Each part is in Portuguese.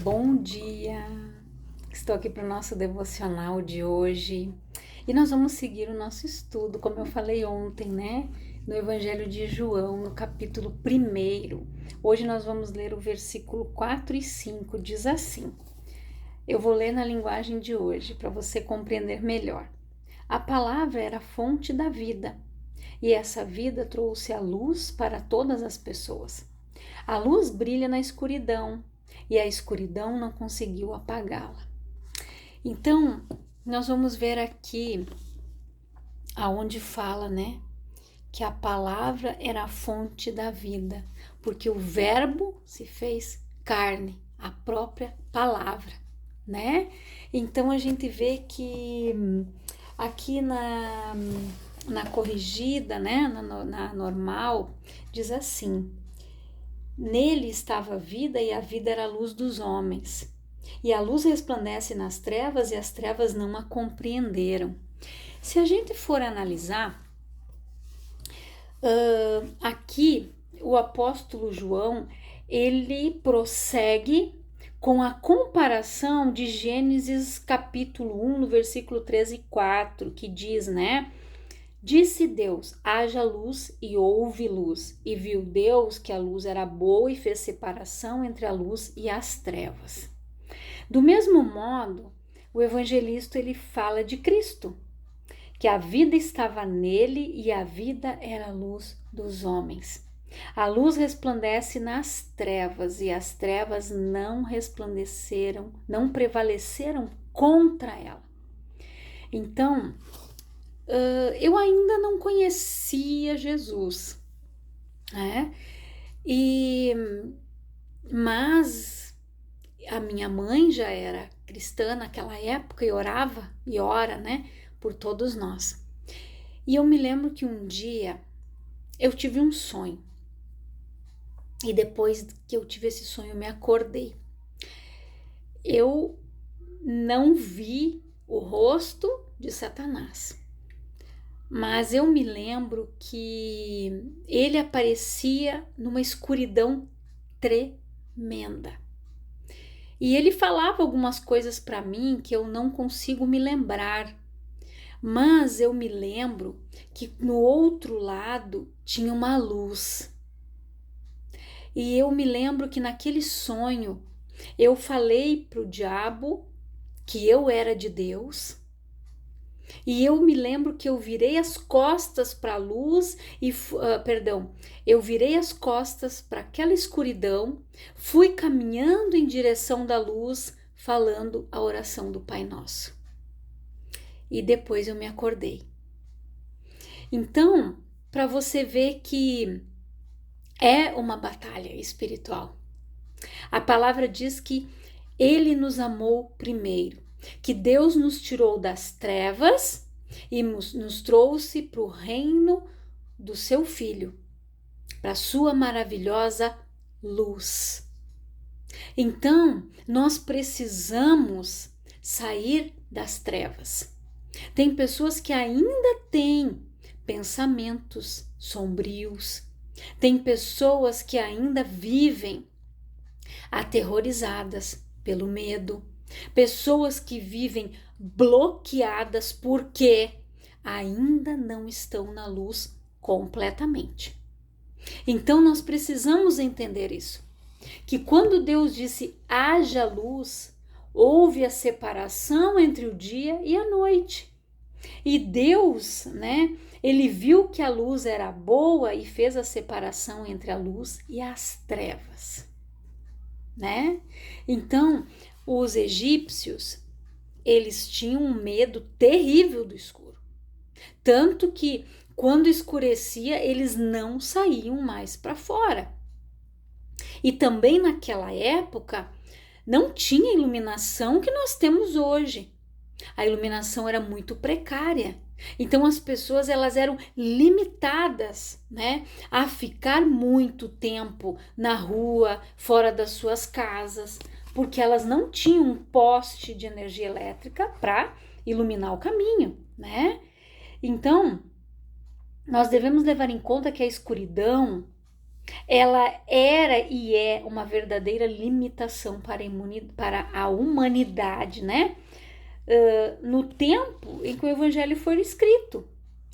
Bom dia! Estou aqui para o nosso devocional de hoje e nós vamos seguir o nosso estudo, como eu falei ontem, né? No Evangelho de João, no capítulo 1. Hoje nós vamos ler o versículo 4 e 5, diz assim. Eu vou ler na linguagem de hoje para você compreender melhor. A palavra era a fonte da vida e essa vida trouxe a luz para todas as pessoas. A luz brilha na escuridão e a escuridão não conseguiu apagá-la. Então, nós vamos ver aqui aonde fala, né, que a palavra era a fonte da vida, porque o verbo se fez carne, a própria palavra, né? Então a gente vê que aqui na corrigida, né, na normal, diz assim: nele estava a vida e a vida era a luz dos homens. E a luz resplandece nas trevas e as trevas não a compreenderam. Se a gente for analisar, aqui o apóstolo João, ele prossegue com a comparação de Gênesis capítulo 1, no versículo 13 e 4, que diz, né? Disse Deus, haja luz e houve luz, e viu Deus que a luz era boa e fez separação entre a luz e as trevas. Do mesmo modo, o evangelista ele fala de Cristo, que a vida estava nele e a vida era a luz dos homens. A luz resplandece nas trevas e as trevas não resplandeceram, não prevaleceram contra ela. Então, eu ainda não conhecia Jesus, né? Mas a minha mãe já era cristã naquela época e orava e ora, né, por todos nós. E eu me lembro que um dia eu tive um sonho. E depois que eu tive esse sonho, eu me acordei. Eu não vi o rosto de Satanás. Mas eu me lembro que ele aparecia numa escuridão tremenda. E ele falava algumas coisas para mim que eu não consigo me lembrar. Mas eu me lembro que no outro lado tinha uma luz. E eu me lembro que naquele sonho eu falei para o diabo que eu era de Deus. E eu me lembro que eu virei as costas para a luz eu virei as costas para aquela escuridão, fui caminhando em direção da luz, falando a oração do Pai Nosso. E depois eu me acordei. Então, para você ver que é uma batalha espiritual. A palavra diz que Ele nos amou primeiro, que Deus nos tirou das trevas e nos trouxe para o reino do seu Filho, para a sua maravilhosa luz. Então, nós precisamos sair das trevas. Tem pessoas que ainda têm pensamentos sombrios, tem pessoas que ainda vivem aterrorizadas pelo medo, pessoas que vivem bloqueadas porque ainda não estão na luz completamente. Então nós precisamos entender isso, que quando Deus disse haja luz, houve a separação entre o dia e a noite. E Deus, né, ele viu que a luz era boa e fez a separação entre a luz e as trevas, né? Então, os egípcios, eles tinham um medo terrível do escuro. Tanto que, quando escurecia, eles não saíam mais para fora. E também naquela época, não tinha a iluminação que nós temos hoje. A iluminação era muito precária. Então as pessoas elas eram limitadas, né, a ficar muito tempo na rua, fora das suas casas, porque elas não tinham um poste de energia elétrica para iluminar o caminho, né? Então, nós devemos levar em conta que a escuridão ela era e é uma verdadeira limitação para a humanidade, né? No tempo em que o evangelho foi escrito,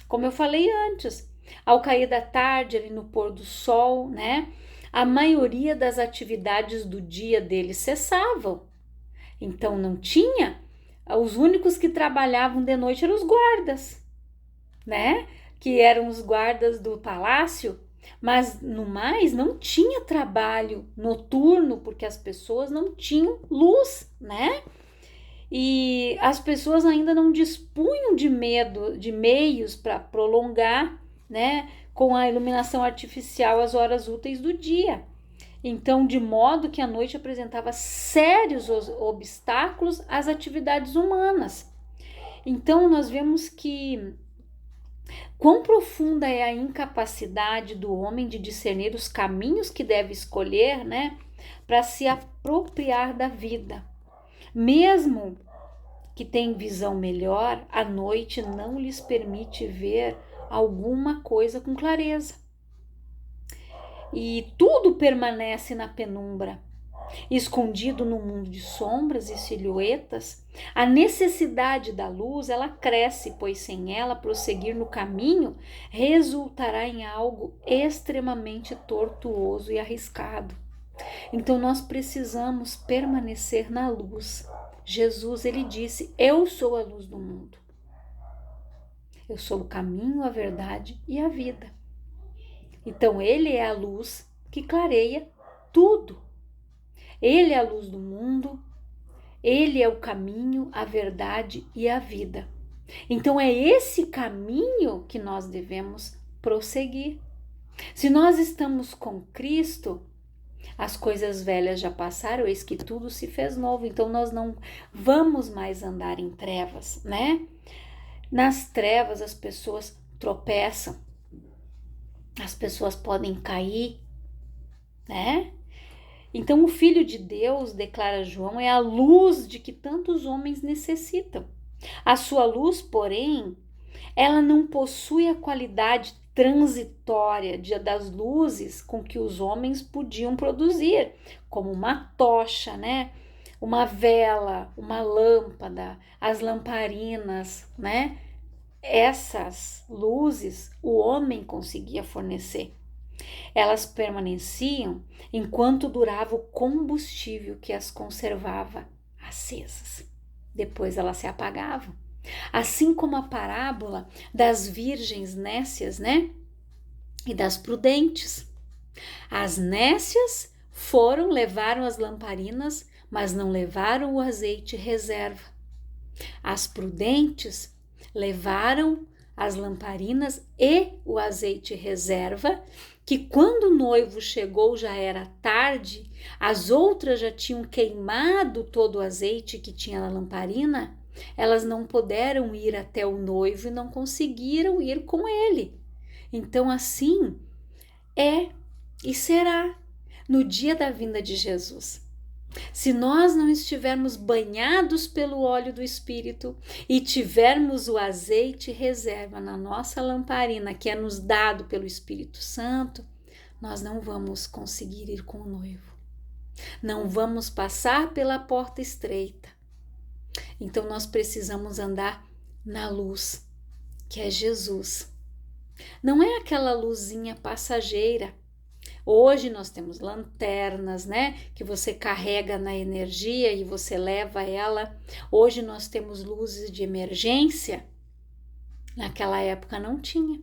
como eu falei antes, ao cair da tarde, ali no pôr do sol, né? A maioria das atividades do dia deles cessavam. Então não tinha, os únicos que trabalhavam de noite eram os guardas, né? Que eram os guardas do palácio, mas no mais não tinha trabalho noturno porque as pessoas não tinham luz, né? E as pessoas ainda não dispunham de meios para prolongar, né, com a iluminação artificial as horas úteis do dia. Então, de modo que a noite apresentava sérios obstáculos às atividades humanas. Então, nós vemos que quão profunda é a incapacidade do homem de discernir os caminhos que deve escolher, né, para se apropriar da vida. Mesmo que tem visão melhor, a noite não lhes permite ver alguma coisa com clareza. E tudo permanece na penumbra, escondido no mundo de sombras e silhuetas. A necessidade da luz, ela cresce, pois sem ela prosseguir no caminho resultará em algo extremamente tortuoso e arriscado. Então nós precisamos permanecer na luz. Jesus, ele disse: eu sou a luz do mundo. Eu sou o caminho, a verdade e a vida. Então ele é a luz que clareia tudo. Ele é a luz do mundo, ele é o caminho, a verdade e a vida. Então é esse caminho que nós devemos prosseguir. Se nós estamos com Cristo, as coisas velhas já passaram, eis que tudo se fez novo. Então nós não vamos mais andar em trevas, né? Nas trevas as pessoas tropeçam, as pessoas podem cair, né? Então o Filho de Deus, declara João, é a luz de que tantos homens necessitam. A sua luz, porém, ela não possui a qualidade transitória das luzes com que os homens podiam produzir, como uma tocha, né? Uma vela, uma lâmpada, as lamparinas, né? Essas luzes o homem conseguia fornecer. Elas permaneciam enquanto durava o combustível que as conservava acesas. Depois elas se apagavam. Assim como a parábola das virgens nécias, né? E das prudentes. As nécias levaram as lamparinas, mas não levaram o azeite reserva. As prudentes levaram as lamparinas e o azeite reserva, que quando o noivo chegou já era tarde, as outras já tinham queimado todo o azeite que tinha na lamparina, elas não puderam ir até o noivo e não conseguiram ir com ele. Então assim é e será no dia da vinda de Jesus. Se nós não estivermos banhados pelo óleo do Espírito e tivermos o azeite reserva na nossa lamparina, que é nos dado pelo Espírito Santo, nós não vamos conseguir ir com o noivo. Não vamos passar pela porta estreita. Então nós precisamos andar na luz, que é Jesus. Não é aquela luzinha passageira. Hoje nós temos lanternas, né? Que você carrega na energia e você leva ela. Hoje nós temos luzes de emergência. Naquela época não tinha.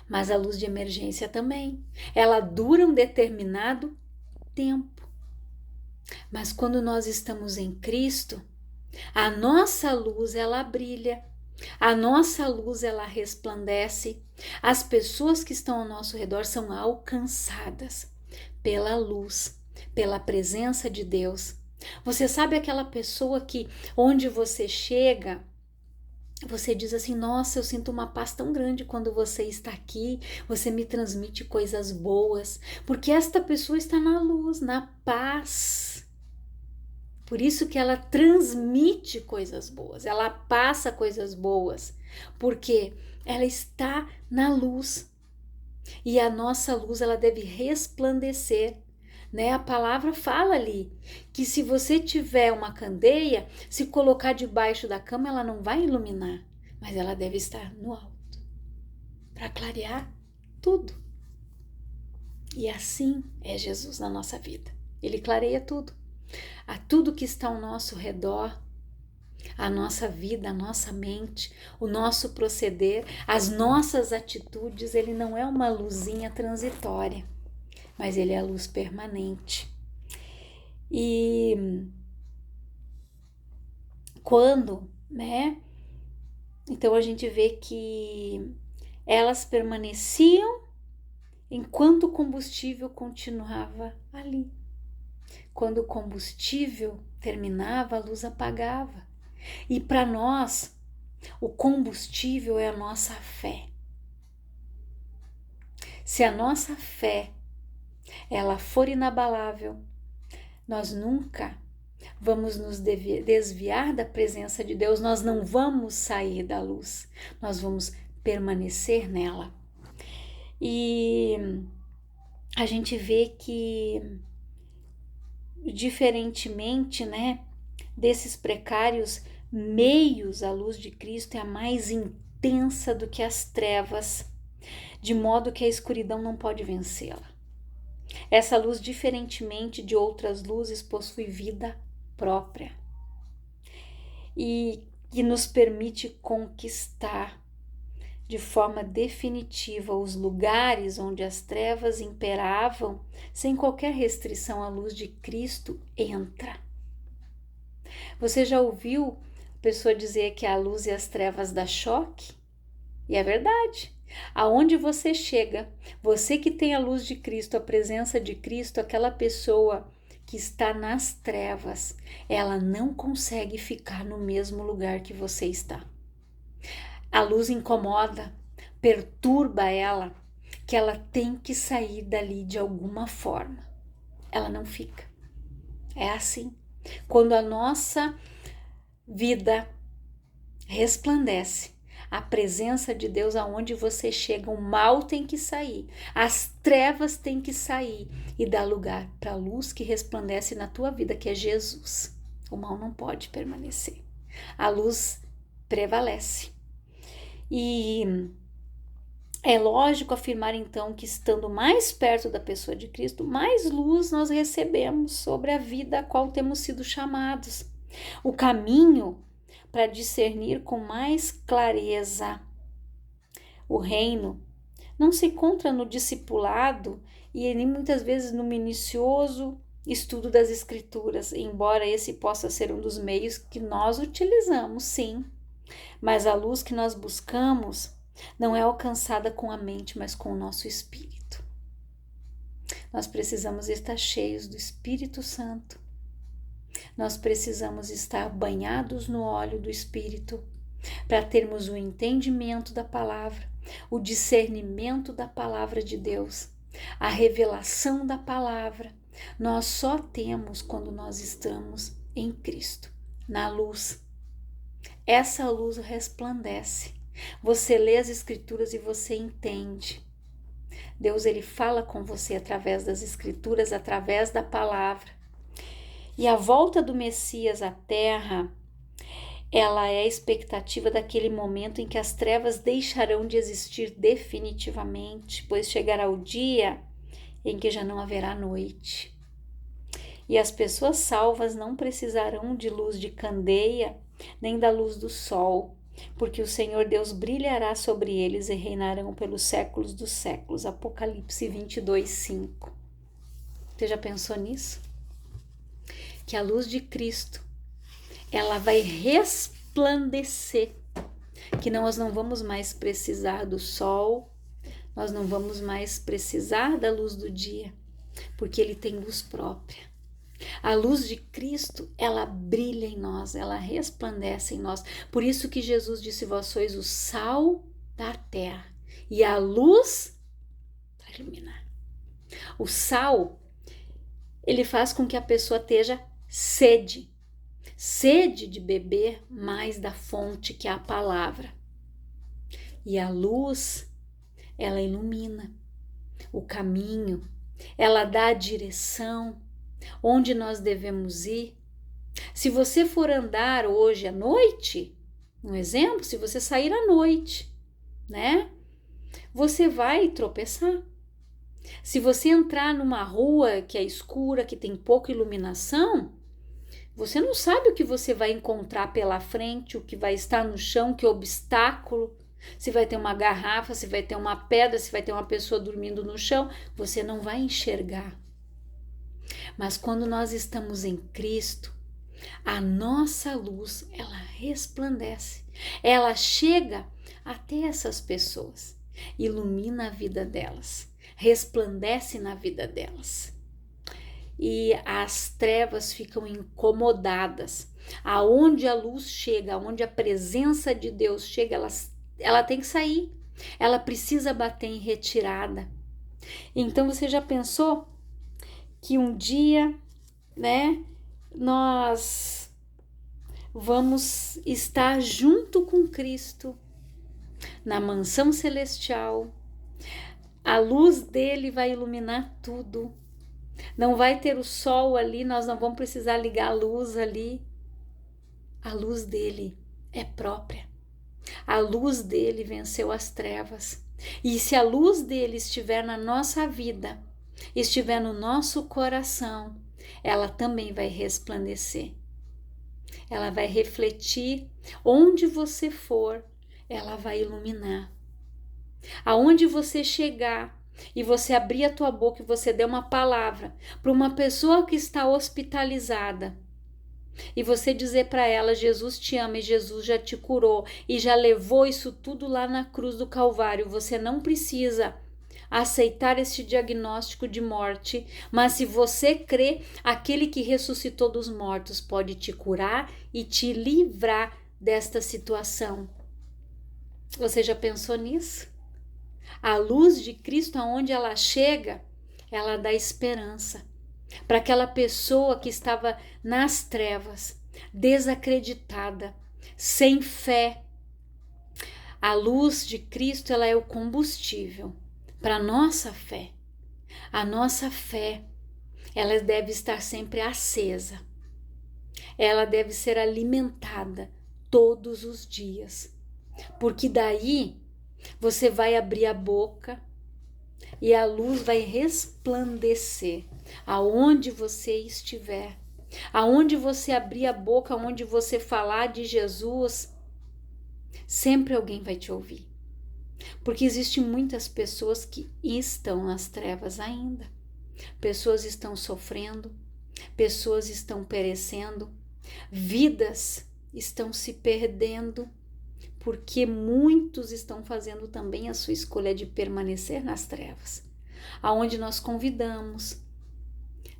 Mas a luz de emergência também. Ela dura um determinado tempo. Mas quando nós estamos em Cristo, a nossa luz ela brilha. A nossa luz ela resplandece. As pessoas que estão ao nosso redor são alcançadas pela luz, pela presença de Deus. Você sabe aquela pessoa que onde você chega, você diz assim: nossa, eu sinto uma paz tão grande quando você está aqui, você me transmite coisas boas, porque esta pessoa está na luz, na paz. Por isso que ela transmite coisas boas, ela passa coisas boas, porque ela está na luz. E a nossa luz, ela deve resplandecer, né? A palavra fala ali que se você tiver uma candeia, se colocar debaixo da cama, ela não vai iluminar, mas ela deve estar no alto, para clarear tudo. E assim é Jesus na nossa vida. Ele clareia tudo. A tudo que está ao nosso redor, a nossa vida, a nossa mente, o nosso proceder, as nossas atitudes. Ele não é uma luzinha transitória, mas ele é a luz permanente. E quando, né? Então a gente vê que elas permaneciam enquanto o combustível continuava ali. Quando o combustível terminava, a luz apagava. E para nós, o combustível é a nossa fé. Se a nossa fé ela for inabalável, nós nunca vamos nos desviar da presença de Deus, nós não vamos sair da luz, nós vamos permanecer nela. E a gente vê que, diferentemente, né, desses precários meios, a luz de Cristo é a mais intensa do que as trevas, de modo que a escuridão não pode vencê-la. Essa luz, diferentemente de outras luzes, possui vida própria e que nos permite conquistar de forma definitiva os lugares onde as trevas imperavam. Sem qualquer restrição, a luz de Cristo entra. Você já ouviu a pessoa dizer que a luz e as trevas dá choque? E é verdade. Aonde você chega, você que tem a luz de Cristo, a presença de Cristo, aquela pessoa que está nas trevas, ela não consegue ficar no mesmo lugar que você está. A luz incomoda, perturba ela, que ela tem que sair dali de alguma forma. Ela não fica. É assim. Quando a nossa vida resplandece, a presença de Deus, aonde você chega, o mal tem que sair, as trevas têm que sair e dar lugar para a luz que resplandece na tua vida, que é Jesus. O mal não pode permanecer. A luz prevalece. E é lógico afirmar então que, estando mais perto da pessoa de Cristo, mais luz nós recebemos sobre a vida a qual temos sido chamados. O caminho para discernir com mais clareza o reino não se encontra no discipulado e nem muitas vezes no minucioso estudo das Escrituras, embora esse possa ser um dos meios que nós utilizamos, sim. Mas a luz que nós buscamos não é alcançada com a mente, mas com o nosso espírito. Nós precisamos estar cheios do Espírito Santo. Nós precisamos estar banhados no óleo do Espírito para termos o entendimento da palavra, o discernimento da palavra de Deus, a revelação da palavra. Nós só temos quando nós estamos em Cristo, na luz. Essa luz resplandece. Você lê as Escrituras e você entende. Deus, ele fala com você através das Escrituras, através da palavra. E a volta do Messias à Terra, ela é a expectativa daquele momento em que as trevas deixarão de existir definitivamente, pois chegará o dia em que já não haverá noite. E as pessoas salvas não precisarão de luz de candeia, nem da luz do sol, porque o Senhor Deus brilhará sobre eles e reinarão pelos séculos dos séculos. Apocalipse 22:5. Você já pensou nisso? Que a luz de Cristo, ela vai resplandecer, que nós não vamos mais precisar do sol, nós não vamos mais precisar da luz do dia, porque ele tem luz própria. A luz de Cristo, ela brilha em nós, ela resplandece em nós. Por isso que Jesus disse: vós sois o sal da terra e a luz para iluminar. O sal, ele faz com que a pessoa esteja sede de beber mais da fonte que é a palavra. E a luz, ela ilumina. o caminho, ela dá a direção, onde nós devemos ir. Se você for andar hoje à noite, um exemplo, se você sair à noite, né? Você vai tropeçar. Se você entrar numa rua que é escura, que tem pouca iluminação, você não sabe o que você vai encontrar pela frente, o que vai estar no chão, que obstáculo, se vai ter uma garrafa, se vai ter uma pedra, se vai ter uma pessoa dormindo no chão, você não vai enxergar. Mas quando nós estamos em Cristo, a nossa luz, ela resplandece, ela chega até essas pessoas, ilumina a vida delas, resplandece na vida delas. E as trevas ficam incomodadas. Aonde a luz chega, aonde a presença de Deus chega, ela tem que sair. Ela precisa bater em retirada. Então você já pensou que um dia, né, nós vamos estar junto com Cristo na mansão celestial. A luz dele vai iluminar tudo. Não vai ter o sol ali, nós não vamos precisar ligar a luz ali. A luz dele é própria. A luz dele venceu as trevas. E se a luz dele estiver na nossa vida, estiver no nosso coração, ela também vai resplandecer. Ela vai refletir. Onde você for, ela vai iluminar. Aonde você chegar e você abrir a tua boca e você der uma palavra para uma pessoa que está hospitalizada e você dizer para ela: Jesus te ama e Jesus já te curou e já levou isso tudo lá na cruz do Calvário, você não precisa aceitar este diagnóstico de morte, mas se você crê, aquele que ressuscitou dos mortos pode te curar e te livrar desta situação. Você já pensou nisso? A luz de Cristo, aonde ela chega, ela dá esperança para aquela pessoa que estava nas trevas, desacreditada, sem fé. A luz de Cristo, ela é o combustível para a nossa fé. A nossa fé, ela deve estar sempre acesa. Ela deve ser alimentada todos os dias, porque daí você vai abrir a boca e a luz vai resplandecer aonde você estiver. Aonde você abrir a boca, aonde você falar de Jesus, sempre alguém vai te ouvir. Porque existem muitas pessoas que estão nas trevas ainda. Pessoas estão sofrendo, pessoas estão perecendo, vidas estão se perdendo, porque muitos estão fazendo também a sua escolha de permanecer nas trevas, aonde nós convidamos,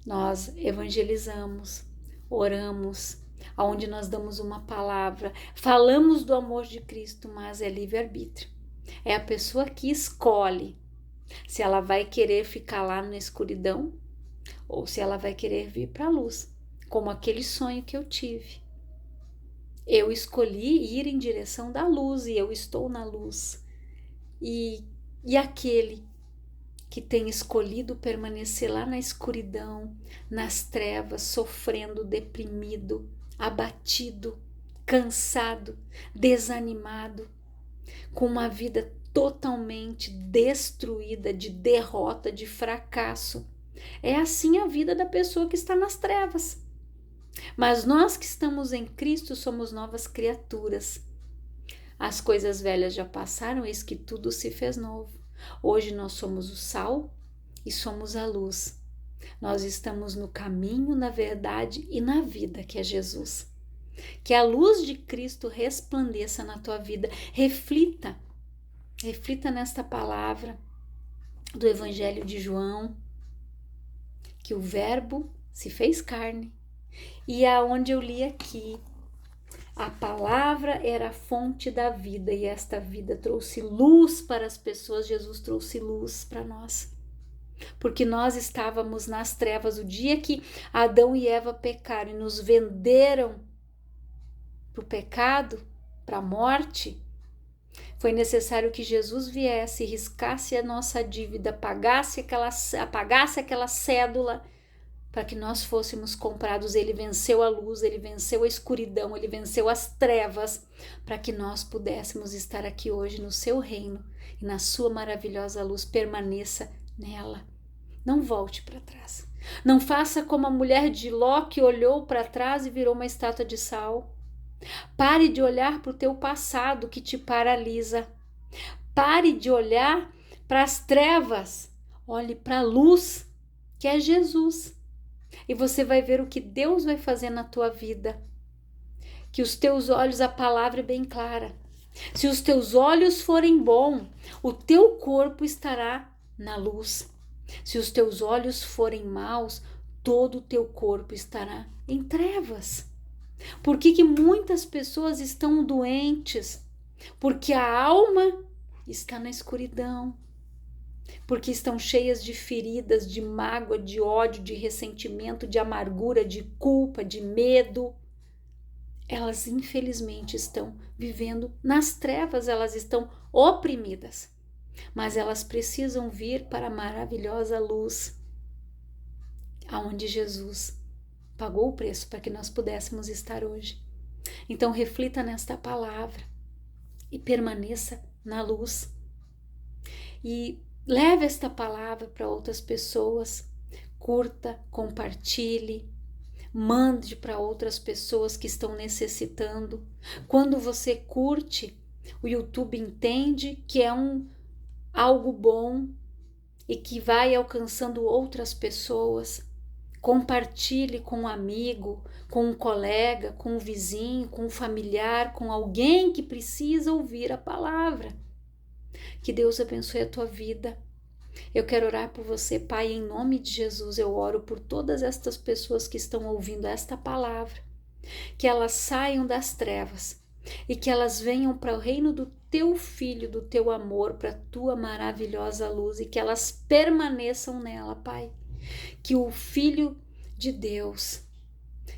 nós evangelizamos, oramos, aonde nós damos uma palavra, falamos do amor de Cristo, mas é livre-arbítrio. É a pessoa que escolhe se ela vai querer ficar lá na escuridão ou se ela vai querer vir para a luz, como aquele sonho que eu tive. Eu escolhi ir em direção da luz e eu estou na luz. E aquele que tem escolhido permanecer lá na escuridão, nas trevas, sofrendo, deprimido, abatido, cansado, desanimado, com uma vida totalmente destruída, de derrota, de fracasso. É assim a vida da pessoa que está nas trevas. Mas nós que estamos em Cristo somos novas criaturas. As coisas velhas já passaram, eis que tudo se fez novo. Hoje nós somos o sal e somos a luz. Nós estamos no caminho, na verdade e na vida, que é Jesus. Que a luz de Cristo resplandeça na tua vida. Reflita nesta palavra do Evangelho de João, que o Verbo se fez carne. E aonde eu li aqui, a palavra era a fonte da vida e esta vida trouxe luz para as pessoas. Jesus trouxe luz para nós, porque nós estávamos nas trevas. O dia que Adão e Eva pecaram e nos venderam para o pecado, para a morte, Foi necessário que Jesus viesse, riscasse a nossa dívida, apagasse aquela cédula, para que nós fôssemos comprados. Ele venceu a luz, ele venceu a escuridão, ele venceu as trevas, para que nós pudéssemos estar aqui hoje no seu reino e na sua maravilhosa luz. Permaneça nela. Não volte para trás. Não faça como a mulher de Ló, que olhou para trás e virou uma estátua de sal. Pare de olhar para o teu passado, que te paralisa. Pare de olhar para as trevas. Olhe para a luz, que é Jesus. E você vai ver o que Deus vai fazer na tua vida. Que os teus olhos, a palavra é bem clara. Se os teus olhos forem bons, o teu corpo estará na luz. Se os teus olhos forem maus, todo o teu corpo estará em trevas. Por que muitas pessoas estão doentes? Porque a alma está na escuridão. Porque estão cheias de feridas, de mágoa, de ódio, de ressentimento, de amargura, de culpa, de medo. Elas infelizmente estão vivendo nas trevas, elas estão oprimidas. Mas elas precisam vir para a maravilhosa luz, aonde Jesus pagou o preço para que nós pudéssemos estar hoje. Então reflita nesta palavra e permaneça na luz. E leve esta palavra para outras pessoas, curta, compartilhe, mande para outras pessoas que estão necessitando. Quando você curte, o YouTube entende que é algo bom e que vai alcançando outras pessoas. Compartilhe com um amigo, com um colega, com um vizinho, com um familiar, com alguém que precisa ouvir a palavra. Que Deus abençoe a tua vida. Eu quero orar por você, Pai, em nome de Jesus. Eu oro por todas estas pessoas que estão ouvindo esta palavra, que elas saiam das trevas e que elas venham para o reino do teu Filho, do teu amor, para a tua maravilhosa luz, e que elas permaneçam nela, Pai. Que o Filho de Deus,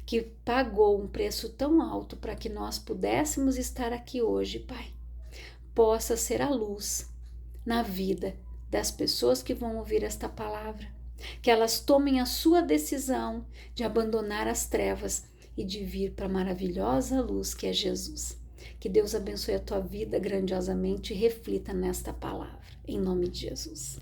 que pagou um preço tão alto para que nós pudéssemos estar aqui hoje, Pai, possa ser a luz na vida das pessoas que vão ouvir esta palavra, que elas tomem a sua decisão de abandonar as trevas e de vir para a maravilhosa luz que é Jesus. Que Deus abençoe a tua vida grandiosamente e reflita nesta palavra, em nome de Jesus.